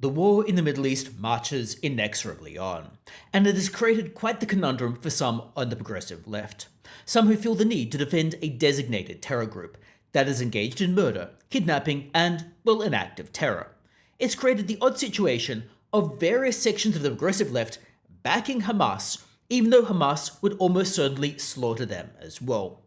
The war in the Middle East marches inexorably on, and it has created quite the conundrum for some on the progressive left. Some who feel the need to defend a designated terror group that is engaged in murder, kidnapping, and, well, an act of terror. It's created the odd situation of various sections of the progressive left backing Hamas, even though Hamas would almost certainly slaughter them as well.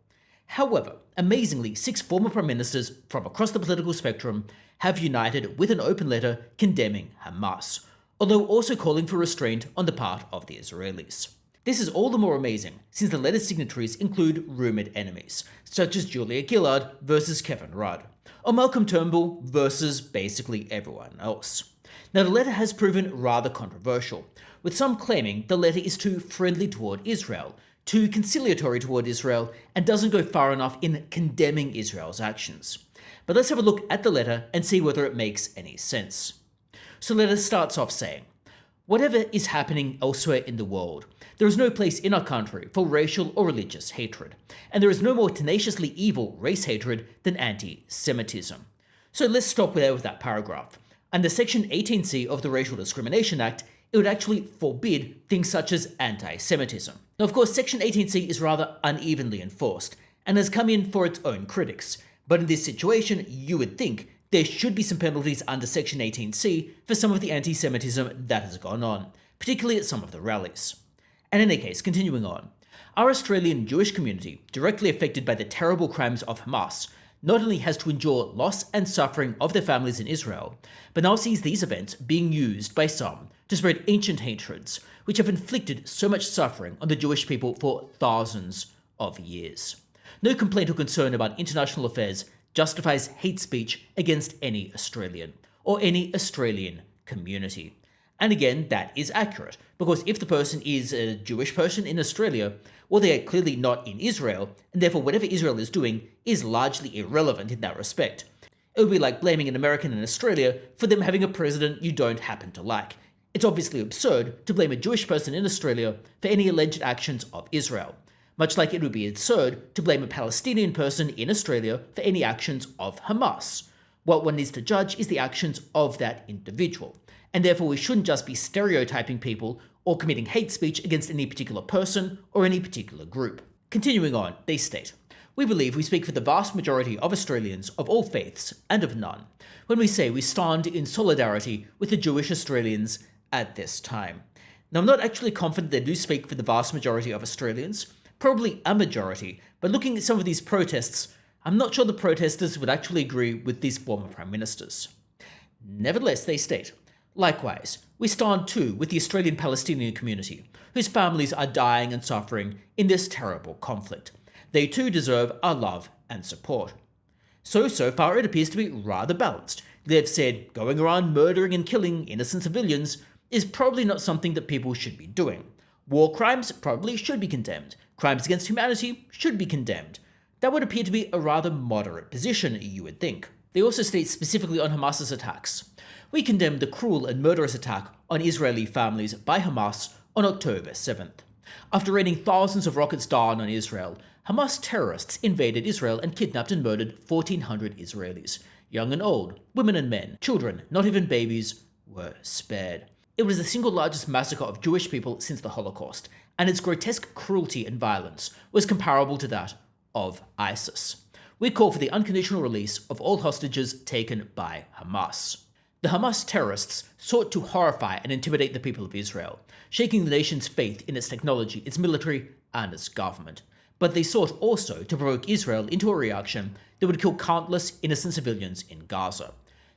However, amazingly, 6 former prime ministers from across the political spectrum have united with an open letter condemning Hamas, although also calling for restraint on the part of the Israelis. This is all the more amazing since the letter's signatories include rumoured enemies, such as Julia Gillard versus Kevin Rudd, or Malcolm Turnbull versus basically everyone else. Now, the letter has proven rather controversial, with some claiming the letter is too friendly toward Israel, too conciliatory toward Israel, and doesn't go far enough in condemning Israel's actions. But let's have a look at the letter and see whether it makes any sense. So the letter starts off saying, "Whatever is happening elsewhere in the world, there is no place in our country for racial or religious hatred, and there is no more tenaciously evil race hatred than anti-Semitism." So let's stop there with that paragraph. Under Section 18C of the Racial Discrimination Act, it would actually forbid things such as anti-Semitism. Now, of course, Section 18C is rather unevenly enforced, and has come in for its own critics. But in this situation, you would think there should be some penalties under Section 18C for some of the anti-Semitism that has gone on, particularly at some of the rallies. And in any case, continuing on, our Australian Jewish community, directly affected by the terrible crimes of Hamas, not only has to endure loss and suffering of their families in Israel, but now sees these events being used by some to spread ancient hatreds, which have inflicted so much suffering on the Jewish people for thousands of years. No complaint or concern about international affairs justifies hate speech against any Australian, or any Australian community. And again, that is accurate, because if the person is a Jewish person in Australia, well, they are clearly not in Israel, and therefore whatever Israel is doing is largely irrelevant in that respect. It would be like blaming an American in Australia for them having a president you don't happen to like. It's obviously absurd to blame a Jewish person in Australia for any alleged actions of Israel, much like it would be absurd to blame a Palestinian person in Australia for any actions of Hamas. What one needs to judge is the actions of that individual, and therefore we shouldn't just be stereotyping people or committing hate speech against any particular person or any particular group. Continuing on, they state, "We believe we speak for the vast majority of Australians of all faiths and of none when we say we stand in solidarity with the Jewish Australians at this time." Now, I'm not actually confident they do speak for the vast majority of Australians, probably a majority, but looking at some of these protests, I'm not sure the protesters would actually agree with these former prime ministers. Nevertheless, they state, "Likewise, we stand too with the Australian Palestinian community, whose families are dying and suffering in this terrible conflict. They too deserve our love and support." So far it appears to be rather balanced. They've said going around murdering and killing innocent civilians is probably not something that people should be doing. War crimes probably should be condemned. Crimes against humanity should be condemned. That would appear to be a rather moderate position, you would think. They also state specifically on Hamas's attacks, "We condemn the cruel and murderous attack on Israeli families by Hamas on October 7th. After raining thousands of rockets down on Israel, Hamas terrorists invaded Israel and kidnapped and murdered 1,400 Israelis. Young and old, women and men, children, not even babies, were spared. It was the single largest massacre of Jewish people since the Holocaust, and its grotesque cruelty and violence was comparable to that of ISIS. We call for the unconditional release of all hostages taken by Hamas." The Hamas terrorists sought to horrify and intimidate the people of Israel, shaking the nation's faith in its technology, its military, and its government. But they sought also to provoke Israel into a reaction that would kill countless innocent civilians in Gaza.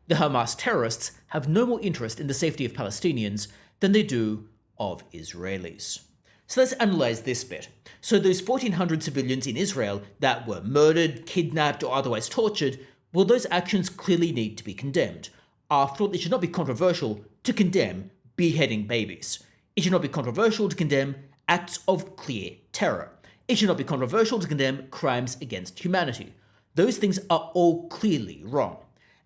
The Hamas terrorists have no more interest in the safety of Palestinians than they do of Israelis. So let's analyze this bit. So those 1,400 civilians in Israel that were murdered, kidnapped, or otherwise tortured, well, those actions clearly need to be condemned. After all, it should not be controversial to condemn beheading babies. It should not be controversial to condemn acts of clear terror. It should not be controversial to condemn crimes against humanity. Those things are all clearly wrong.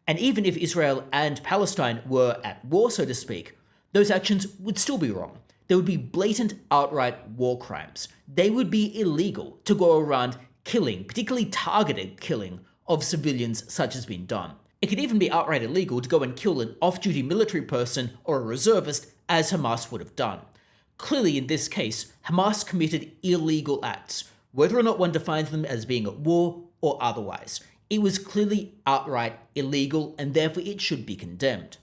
And even if Israel and Palestine were at war, so to speak, those actions would still be wrong. They would be blatant, outright war crimes. They would be illegal to go around killing, particularly targeted killing, of civilians such as been done. It could even be outright illegal to go and kill an off-duty military person or a reservist, as Hamas would have done. Clearly, in this case, Hamas committed illegal acts, whether or not one defines them as being at war or otherwise. It was clearly outright illegal, and therefore it should be condemned.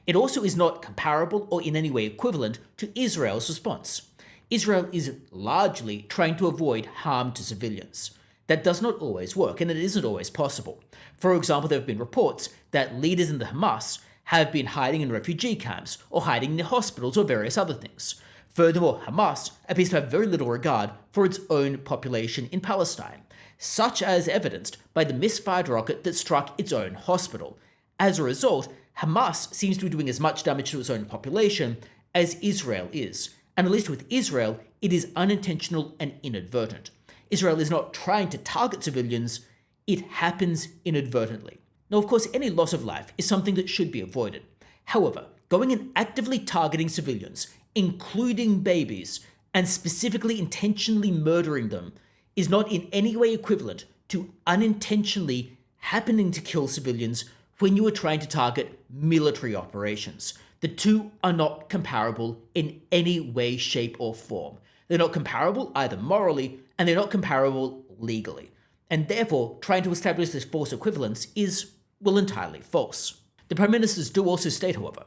It also is not comparable or in any way equivalent to Israel's response. Israel is largely trying to avoid harm to civilians. That does not always work, and it isn't always possible. For example, there have been reports that leaders in the Hamas have been hiding in refugee camps or hiding in hospitals or various other things. Furthermore, Hamas appears to have very little regard for its own population in Palestine, such as evidenced by the misfired rocket that struck its own hospital. As a result, Hamas seems to be doing as much damage to its own population as Israel is. And at least with Israel, it is unintentional and inadvertent. Israel is not trying to target civilians, it happens inadvertently. Now, of course, any loss of life is something that should be avoided. However, going and actively targeting civilians, including babies, and specifically intentionally murdering them, is not in any way equivalent to unintentionally happening to kill civilians when you are trying to target military operations. The two are not comparable in any way, shape, or form. They're not comparable either morally, and they're not comparable legally. And therefore, trying to establish this false equivalence is, well, entirely false. The Prime Ministers do also state, however,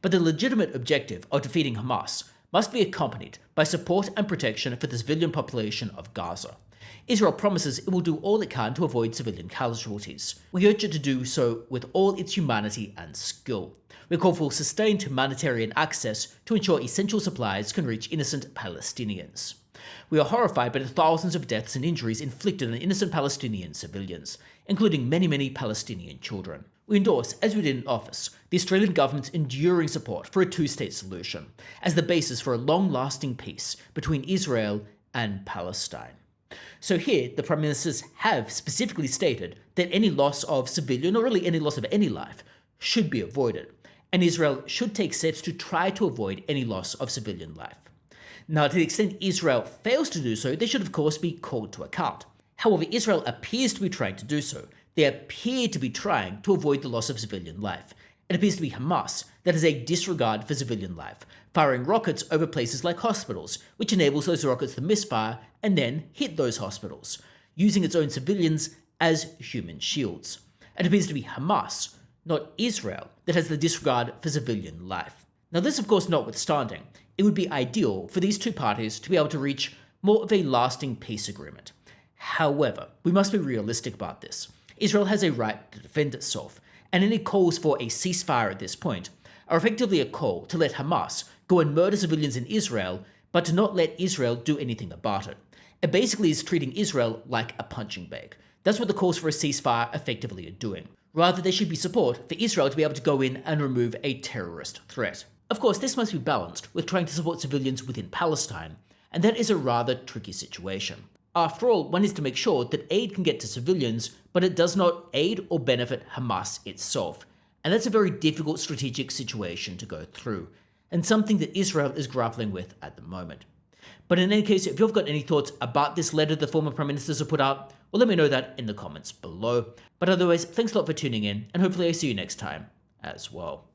but the legitimate objective of defeating Hamas must be accompanied by support and protection for the civilian population of Gaza. Israel promises it will do all it can to avoid civilian casualties. We urge it to do so with all its humanity and skill. We call for sustained humanitarian access to ensure essential supplies can reach innocent Palestinians. We are horrified by the thousands of deaths and injuries inflicted on innocent Palestinian civilians, including many Palestinian children. We endorse, as we did in office, the Australian government's enduring support for a two-state solution as the basis for a long-lasting peace between Israel and Palestine. So here, the Prime Ministers have specifically stated that any loss of civilian, or really any loss of any life, should be avoided, and Israel should take steps to try to avoid any loss of civilian life. Now, to the extent Israel fails to do so, they should of course be called to account. However, Israel appears to be trying to do so. They appear to be trying to avoid the loss of civilian life. It appears to be Hamas that has a disregard for civilian life, firing rockets over places like hospitals, which enables those rockets to misfire and then hit those hospitals, using its own civilians as human shields. It appears to be Hamas, not Israel, that has the disregard for civilian life. Now, this of course notwithstanding, it would be ideal for these two parties to be able to reach more of a lasting peace agreement. However, we must be realistic about this. Israel has a right to defend itself, and any calls for a ceasefire at this point are effectively a call to let Hamas go and murder civilians in Israel, but to not let Israel do anything about it. It basically is treating Israel like a punching bag. That's what the calls for a ceasefire effectively are doing. Rather, there should be support for Israel to be able to go in and remove a terrorist threat. Of course, this must be balanced with trying to support civilians within Palestine, and that is a rather tricky situation. After all, one is to make sure that aid can get to civilians, but it does not aid or benefit Hamas itself. And that's a very difficult strategic situation to go through, and something that Israel is grappling with at the moment. But in any case, if you've got any thoughts about this letter the former Prime Ministers have put out, well, let me know that in the comments below. But otherwise, thanks a lot for tuning in, and hopefully I see you next time as well.